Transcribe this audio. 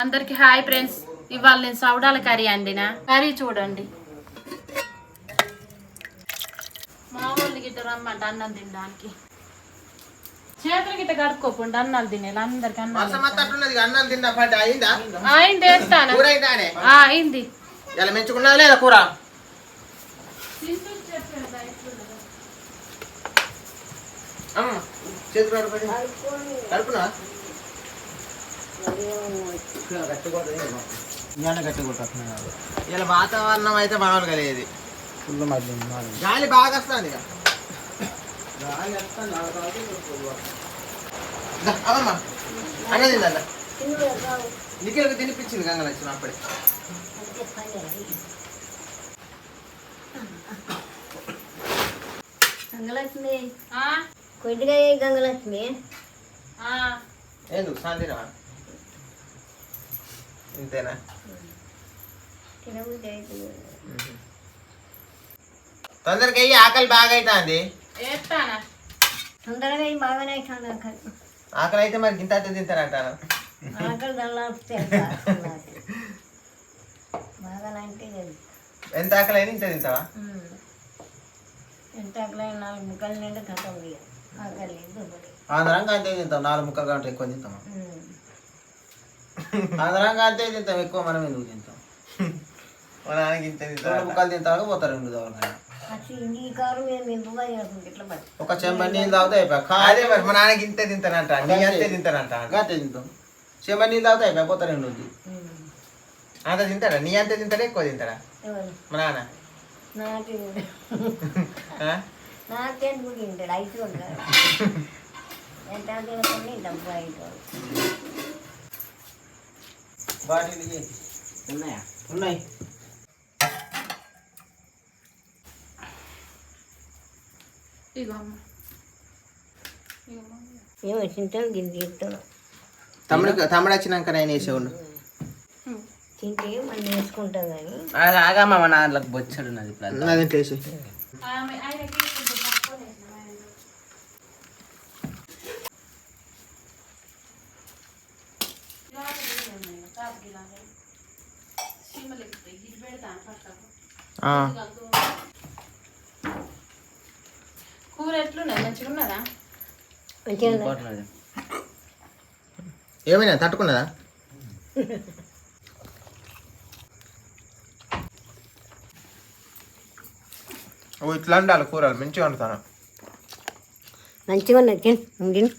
అందరికి hi friends. ఇవాళ నేను సౌడాల కర్రీ అండినా. కర్రీ చూడండి. మా వాళ్ళు గిట్ట రమ్మంట అన్నం తినడానికి. చేతులు గిట్ట కడుక్కోకుండా అన్నాలు తినేది అందరికి. అయింది వేస్తాను. అయింది. లేదా కూర కడుపునా ఇలా వాతావరణం అయితే మామూలుగా లేదు. గాలి బాగా వస్తుంది. అవమ్మా అనేది నీకు తినిపించింది గంగలక్ష్మి అప్పుడే. గంగలక్ష్మి కొద్దిగా గంగలక్ష్మి ఎందుకు సాంతిరా ఇంతేనా? తొందరగా అయ్యి ఆకలి బాగా అవుతుంది. తొందరగా బాగానే అవుతుంది. ఆకలి అయితే మరి గింత తింటారంటాను. ఆకలి దళ్ళాస్తే బాగా అంటే ఎంత ఆకలి అయినా ఇంత తింటావా? ఎంత ఆకలి 4 ముక్కలు నిండా కథం ఆకలి ఆంధ్రంగా అంతే తింటాం. 4 ముక్కలు కంటే ఎక్కువ తింటాం. ఆంధ్రంగా అంతే తింటాం ఎక్కువ. మనం ఎందుకు తింటాం? మా నాన్నకి ఇంత తింటాం. 2 ముక్కలు తింటాక పోతారు 2 దవలు. ఒక చెంబ నీళ్ళు తాగుతా అయిపోయా. అదే మరి మా నాన్నకి ఇంతే తింటానంట. నీ అంతే తింటానంట. అంతే తింటాం. చెంబ నీళ్ళు తాగుతా అయిపోయా పోతారు 2 అంత తింటారా? నీ అంతే తింటారా ఎక్కువ తింటారా మా నాన్న? నాకెందుకు తింటాడు? అయితే ఎంత తినకుండా డబ్బు అయితే బాటిల్ ఉన్నాయా? ఉన్నాయి. ఏమో తింటాం గిన్నె తింటాం. తమ్ముడు వచ్చినాక నేను వేసేవాడు తింటే మనం వేసుకుంటాం కానీ ఆగమ్మా మా నాన్నలకు బొచ్చడు నది వేసి కూర ఎట్లున్నది? మంచిగా ఉన్నదా? ఏమైనా తట్టుకున్నదా? ఇట్లా ఉండాలి కూరలు. మంచిగా వండుతాను. మంచిగా ఉన్నది. తిని